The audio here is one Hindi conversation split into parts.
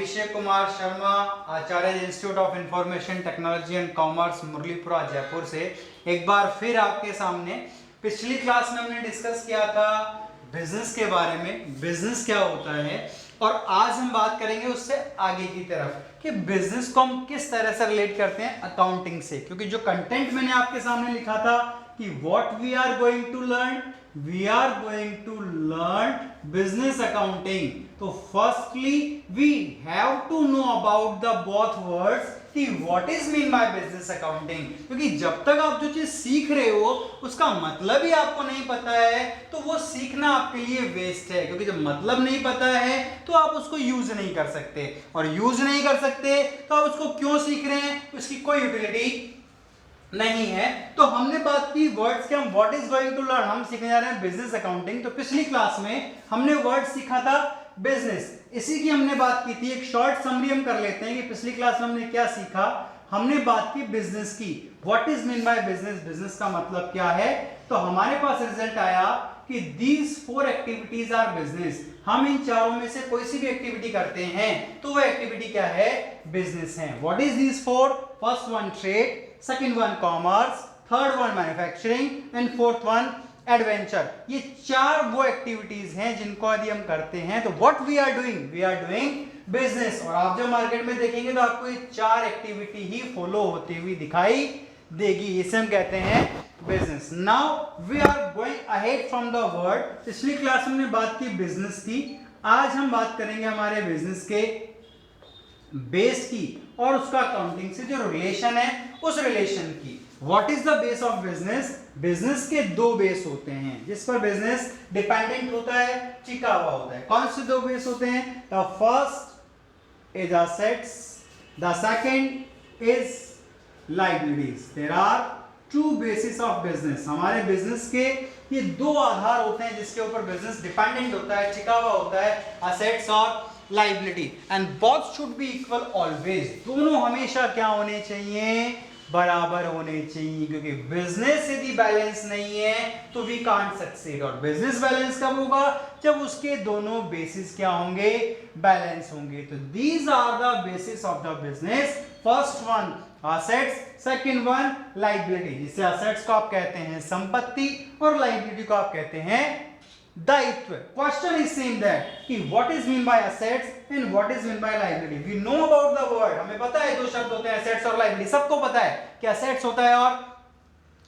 Abhishek Kumar Sharma, Acharya institute of information technology and commerce, Murlipura, Jaipur से एक बार फिर आपके सामने। पिछली क्लास में हमने डिस्कस किया था बिजनेस के बारे में, बिजनेस क्या होता है, और आज हम बात करेंगे उससे आगे की तरफ कि बिजनेस को हम किस तरह से रिलेट करते हैं अकाउंटिंग से। क्योंकि जो कंटेंट मैंने आपके सामने लिखा था कि what we are going to learn, we are going to learn business accounting. तो firstly we have to know about the both words कि what is mean by business accounting. क्योंकि जब तक आप जो चीज सीख रहे हो उसका मतलब ही आपको नहीं पता है तो वो सीखना आपके लिए वेस्ट है। क्योंकि जब मतलब नहीं पता है तो आप उसको यूज नहीं कर सकते, और यूज नहीं कर सकते तो आप उसको क्यों सीख रहे हैं, उसकी कोई यूटिलिटी नहीं है। तो हमने बात की वर्ड्स के, हम what is going to learn, हम सीखने जा रहे हैं बिजनेस अकाउंटिंग। तो पिछली क्लास में हमने वर्ड सीखा था बिजनेस, इसी की हमने बात की थी। एक शॉर्ट समरी हम कर लेते हैं कि पिछली क्लास में हमने क्या सीखा। हमने बात की बिजनेस की, what is mean by business, business का मतलब क्या है। तो हमारे पास रिजल्ट आया कि दीज 4 एक्टिविटीज आर बिजनेस। हम इन चारों में से कोई सी भी एक्टिविटी करते हैं तो वो एक्टिविटी क्या है, बिजनेस है। What is these 4? First one trade, second one commerce, third one manufacturing and fourth one adventure. ये 4 वो एक्टिविटीज हैं जिनको यदि हम करते हैं तो what we are doing business. और आप जब मार्केट में देखेंगे तो आपको ये 4 एक्टिविटी ही फॉलो होती हुई दिखाई देगी, इसे हम कहते हैं business. Now we are going ahead from the word. पिछली क्लास में हमने बात की बिजनेस की, आज हम बात करेंगे हमारे बिजनेस के बेस की और उसका अकाउंटिंग से जो रिलेशन है उस रिलेशन की। What is the base of business? Business के 2 बेस होते हैं जिस पर बिजनेस डिपेंडेंट होता है, टिका हुआ होता है। कौन से 2 बेस होते हैं? The first is assets, the second is liabilities. There are 2 basis of business. हमारे बिजनेस के ये 2 आधार होते हैं जिसके ऊपर बिजनेस डिपेंडेंट होता है, टिका हुआ होता है, असेट्स और liability. And both should be equal always. दोनों हमेशा क्या होने चाहिए, बराबर होने चाहिए। क्योंकि बिजनेस यदि बैलेंस नहीं है तो वी कांट सक्सीड। और बिजनेस बैलेंस कब होगा? जब उसके दोनों बेसिस क्या होंगे, बैलेंस होंगे। तो these are the basis of the business. First one assets, second one liability. जिसे असेट्स को आप कहते हैं संपत्ति और लायबिलिटी को आप कहते हैं दायित्व। क्वेश्चन इज सेम दैट कि what is mean by assets and what is mean by liability. We know about the word, हमें पता है 2 शब्द होते हैं असेट्स और लायबिलिटी, सबको पता है कि असेट्स होता है और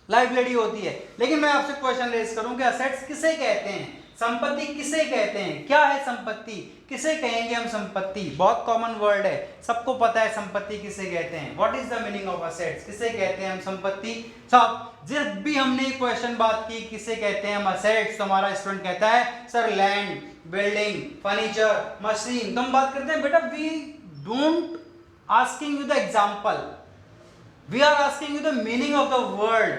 लायबिलिटी होती है। लेकिन मैं आपसे क्वेश्चन रेज करूं कि असेट्स किसे कहते हैं, संपत्ति किसे कहते हैं, क्या है संपत्ति, किसे कहेंगे हम संपत्ति? बहुत कॉमन वर्ड है, सबको पता है संपत्ति किसे कहते हैं। What is the meaning of assets, किसे कहते हैं हम संपत्ति। सब जब भी हमने क्वेश्चन बात की किसे कहते हैं हम असेट्स, तो हमारा स्टूडेंट कहता है sir land, building, furniture, machine. तो हम बात करते हैं बेटा we don't asking you the example, we are asking you the meaning of the word,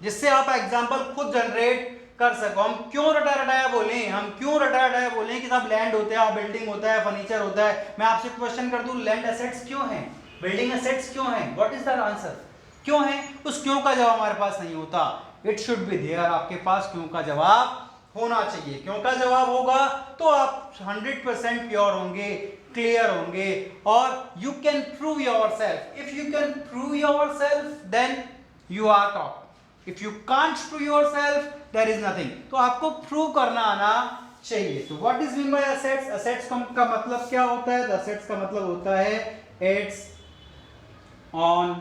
जिससे आप एग्जांपल खुद जनरेट कर सको। हम क्यों रटा रटाया बोले, कि साहब लैंड होता है, बिल्डिंग होता है, फर्नीचर होता है। मैं आपसे क्वेश्चन कर दूं लैंड असेट्स क्यों है, बिल्डिंग असेट्स क्यों है, व्हाट इज द आंसर, क्यों है? उस क्यों का जवाब हमारे पास नहीं होता। इट शुड बी देयर, आपके पास क्यों का जवाब होना चाहिए। क्यों का जवाब होगा तो आप 100% प्योर होंगे, क्लियर होंगे, और you can prove yourself. If you can prove yourself then you are top. If you can't prove yourself, there is nothing. तो आपको प्रूव करना आना चाहिए। तो what is mean by assets? Assets का मतलब क्या होता है? Assets का मतलब होता है it's on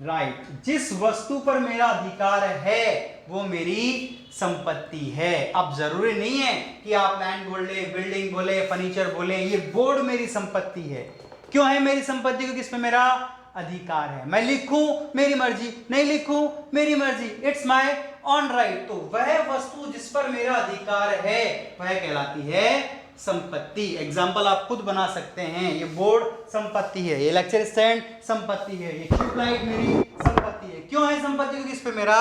right. जिस वस्तु पर मेरा अधिकार है वो मेरी संपत्ति है। अब जरूरी नहीं है कि आप लैंड बोले, बिल्डिंग बोले, फर्नीचर बोले, ये बोर्ड मेरी संपत्ति है। क्यों है मेरी संपत्ति? क्योंकि इसमें मेरा अधिकार है। मैं लिखूं मेरी मर्जी, नहीं लिखूं मेरी मर्जी, इट्स माय ऑन राइट। तो वह वस्तु जिस पर मेरा अधिकार है वह कहलाती है संपत्ति। एग्जाम्पल आप खुद बना सकते हैं, ये बोर्ड संपत्ति है, ये लेक्चर स्टैंड संपत्ति है, ये ट्यूबलाइट मेरी संपत्ति है। क्यों है संपत्ति? क्योंकि इस पे मेरा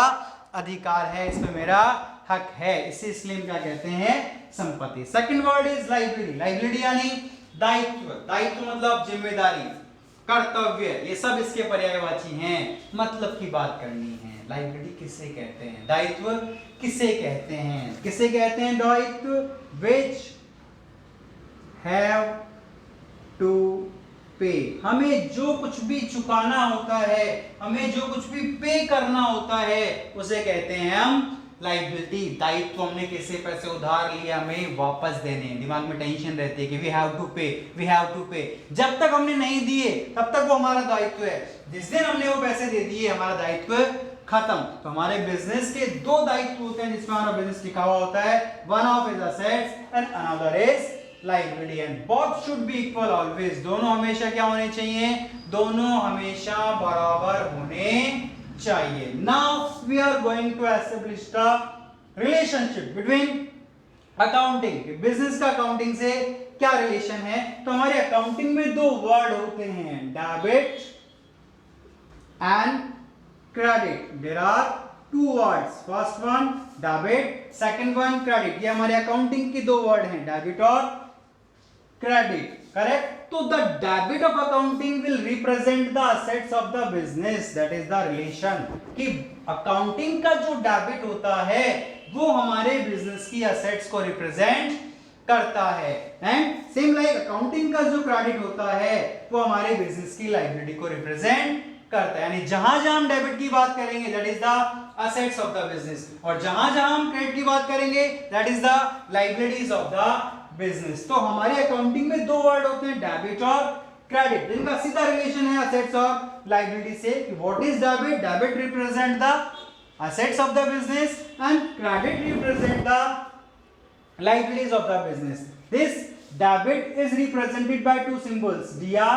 अधिकार है, इसमें मेरा हक है, इसे इसलिए क्या कहते हैं, संपत्ति। Second word is liability. Liability यानी दायित्व। दायित्व मतलब जिम्मेदारी, कर्तव्य, ये सब इसके पर्यायवाची हैं। मतलब की बात करनी है। लायबिलिटी किसे कहते हैं, दायित्व किसे कहते हैं, किसे कहते हैं दायित्व? विच हैव टू पे, हमें जो कुछ भी चुकाना होता है, हमें जो कुछ भी पे करना होता है उसे कहते हैं हम लाइबिलिटी। दायित्व, हमने किसी पैसे उधार लिए, हमें वापस देने, दिमाग में टेंशन रहती है कि वी हैव टू पे, वी हैव टू पे। जब तक हमने नहीं दिए तब तक वो हमारा दायित्व है, जिस दिन हमने वो पैसे दे दिए हमारा दायित्व खत्म। तो हमारे बिजनेस के दो दायित्व होते हैं जिसमें हमारा बिजनेस लिखा हुआ होता है, one of is assets and another is liability, and both should be equal always. दोनों हमेशा क्या होने चाहिए, दोनों हमेशा बराबर होने चाहिए। Now we are going to establish the relationship between accounting, business का अकाउंटिंग से क्या रिलेशन है। तो हमारे अकाउंटिंग में दो वर्ड होते हैं, debit and credit. There are two words, first one debit, second one credit. ये हमारे अकाउंटिंग के दो वर्ड हैं, डेबिट और क्रेडिट, करेक्ट। तो the debit of accounting will represent the assets of the business, that is the relation. कि अकाउंटिंग का जो डेबिट होता है वो हमारे बिजनेस की असेट्स को रिप्रेजेंट करता है, एंड सेम लाइक अकाउंटिंग का जो क्रेडिट होता है वो हमारे बिजनेस की लायबिलिटी को रिप्रेजेंट करता है। यानी जहां जहां हम डेबिट की बात करेंगे that is the assets of the business, और जहां जहां हम क्रेडिट की बात करेंगे that is the liabilities of the business. तो हमारी अकाउंटिंग में दो वर्ड होते हैं, डेबिट और क्रेडिट, जिनका सीधा रिलेशन है असेट्स और लायबिलिटी से। What is debit, debit represent the assets of the business and credit represent the liabilities of the business. This debit is represented by two symbols, dr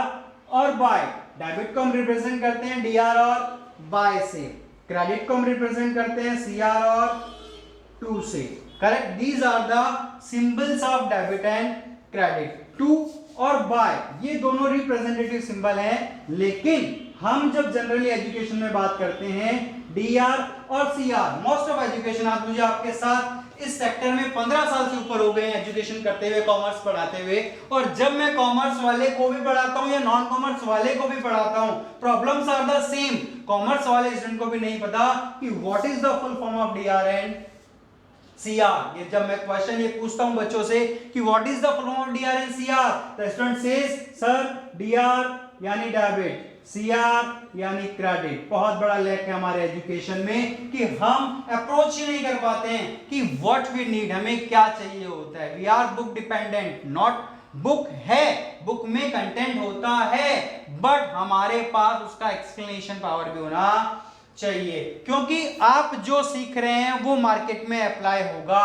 और by। डेबिट को हम रिप्रेजेंट करते हैं dr और by से, क्रेडिट को हम रिप्रेजेंट करते हैं cr और to से, correct. These are the symbols of debit and credit. To और बाय ये दोनों रिप्रेजेंटेटिव सिंबल हैं, लेकिन हम जब जनरली एजुकेशन में बात करते हैं डीआर और सीआर, मोस्ट ऑफ एजुकेशन, आज मुझे आपके साथ इस सेक्टर में 15 साल से ऊपर हो गए हैं एजुकेशन करते हुए, कॉमर्स पढ़ाते हुए, और जब मैं कॉमर्स वाले को भी पढ़ाता हूं या नॉन कॉमर्स वाले को भी पढ़ाता हूं, problems are the same. Commerce वाले स्टूडेंट को भी नहीं पता कि what is the full form of DR and CR. ये जब मैं क्वेश्चन ये पूछता हूं बच्चों से कि what is the full form of DR and CR, the student says sir DR यानी डेबिट, सीआर यानी क्रेडिट। बहुत बड़ा लैक है हमारे एजुकेशन में कि हम अप्रोच ही नहीं कर पाते हैं कि व्हाट वी नीड, हमें क्या चाहिए होता है। We are book dependent, not book है, बुक में कंटेंट होता है, बट हमारे पास उसका एक्सप्लेनेशन पावर भी होना चाहिए, क्योंकि आप जो सीख रहे हैं वो मार्केट में अप्लाई होगा।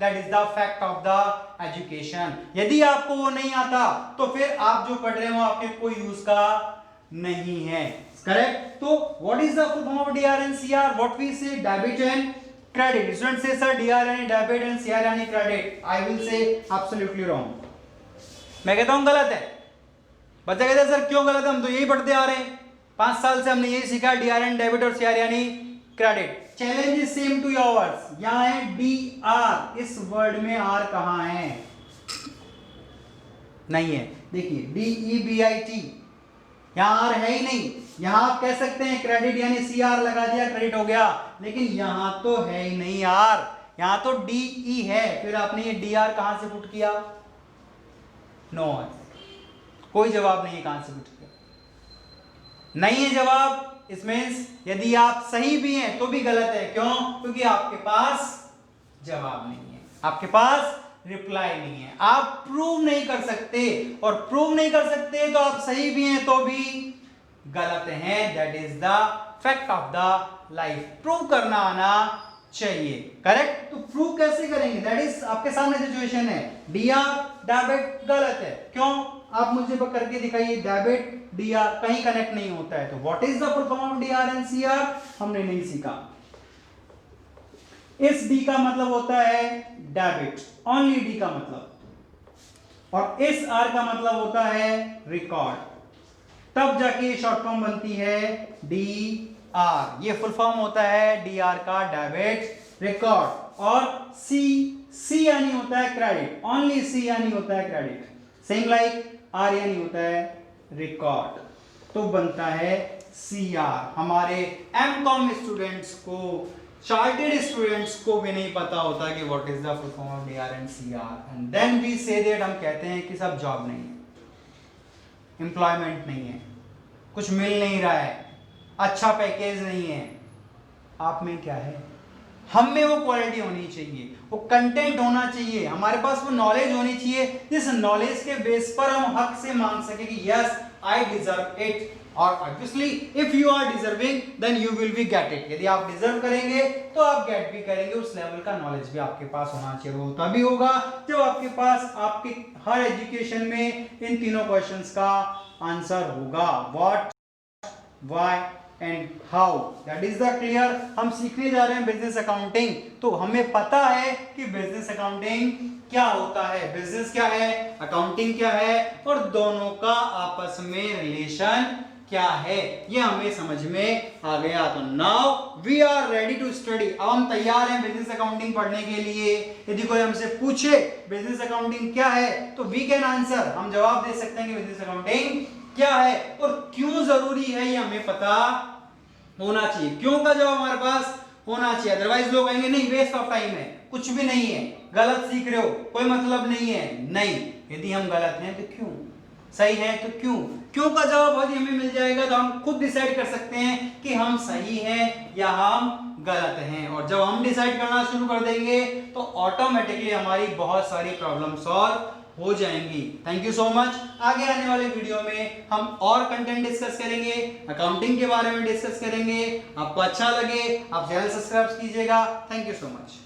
That is the fact of the education. यदि आपको वो नहीं आता तो फिर आप जो पढ़ रहे हो आपके कोई यूज का नहीं है, करेक्ट। तो what is the full form of DR and CR, what we say debit and credit. Student says sir DR यानी डेबिट एंड सीआर यानी credit, I will say absolutely wrong. मैं कहता हूं गलत है, बच्चा कहता है सर क्यों गलत है, हम तो यही पढ़ते आ रहे हैं, 5 साल से हमने यही सीखा, डीआर एंड डेबिट और सीआर यानी credit. Challenge is same to yours. यहां है डी आर, इस वर्ड में आर कहां है, नहीं है। देखिए DEBIT, यहां आर है ही नहीं। यहां आप कह सकते हैं क्रेडिट यानी सीआर लगा दिया, क्रेडिट हो गया, लेकिन यहां तो है ही नहीं आर, यहां तो DE है। फिर आपने ये डीआर कहां से पुट किया, नो, कोई जवाब नहीं है कहां से पुट किया, नहीं है जवाब। इसमें यदि आप सही भी हैं तो भी गलत है, क्यों, क्योंकि आपके पास जवाब नहीं है, आपके पास रिप्लाई नहीं है, आप प्रूव नहीं कर सकते, और प्रूव नहीं कर सकते तो आप सही भी हैं तो भी गलत हैं। That is the fact of the life. Prove करना आना चाहिए, करेक्ट। तो प्रूव कैसे करेंगे, दैट इज आपके सामने सिचुएशन है, डीआर डेबिट गलत है, क्यों, आप मुझे करके दिखाइए, डेबिट डीआर कहीं कनेक्ट नहीं होता है। तो what is the full form of DR and CR हमने नहीं सीखा। इस डी का मतलब होता है डेबिट, ओनली डी का मतलब, और इस आर का मतलब होता है रिकॉर्ड, तब जाके शॉर्ट फॉर्म बनती है डी आर। ये फुल फॉर्म होता है डी आर का डेबिट रिकॉर्ड, और सी यानी होता है क्रेडिट, ओनली सी यानी होता है क्रेडिट, सेम लाइक आर यानी होता है रिकॉर्ड, तो बनता है सी आर। हमारे एमकॉम स्टूडेंट्स को, चार्टेड स्टूडेंट्स को भी नहीं पता होता कि what is the full form of DR and CR, and then we say that, हम कहते हैं कि सब जॉब नहीं है। एम्प्लॉयमेंट नहीं है, कुछ मिल नहीं रहा है, अच्छा पैकेज नहीं है, आप में क्या है? हम में वो क्वालिटी होनी चाहिए, वो कंटेंट होना चाहिए, हमारे पास वो नॉलेज होनी चाहिए जिस नॉलेज के बेस पर हम हक से मांग सके कि यस आई डिजर्व इट, और obviously if you are deserving then you will be get it. यदि आप डिजर्व करेंगे तो आप गेट भी करेंगे, उस लेवल का नॉलेज भी आपके पास होना चाहिए। वो तभी होगा जब आपके पास आपके हर एजुकेशन में इन तीनों क्वेश्चंस का आंसर होगा, what, why and how. That is the clear. हम सीखने जा रहे हैं बिजनेस अकाउंटिंग, तो हमें पता है कि बिजनेस अकाउंटिंग क्या होता है, बिजनेस क्या है, अकाउंटिंग क्या है, और दोनों का आपस में रिलेशन क्या है, ये हमें समझ में आ गया। तो now we are ready to study. अब हम तैयार हैं बिजनेस अकाउंटिंग पढ़ने के लिए। यदि कोई हमसे पूछे बिजनेस अकाउंटिंग क्या है तो वी कैन आंसर, हम जवाब दे सकते हैं कि बिजनेस अकाउंटिंग क्या है और क्यों जरूरी है, ये हमें पता होना चाहिए। क्यों का जवाब हमारे पास होना चाहिए, अदरवाइज लोग कहेंगे नहीं वेस्ट ऑफ टाइम है, कुछ भी नहीं है, गलत सीख रहे हो, कोई मतलब नहीं है। नहीं, यदि हम गलत हैं तो क्यों, सही है तो क्यों, क्यों का जवाब यदि हमें मिल जाएगा तो हम खुद डिसाइड कर सकते हैं कि हम सही हैं या हम गलत हैं। और जब हम डिसाइड करना शुरू कर देंगे तो ऑटोमेटिकली हमारी बहुत सारी प्रॉब्लम सॉल्व हो जाएंगी। Thank you so much. आगे आने वाले वीडियो में हम और कंटेंट डिस्कस करेंगे, अकाउंटिंग के बारे में डिस्कस करेंगे। आपको अच्छा लगे आप चैनल सब्सक्राइब कीजिएगा। Thank you so much.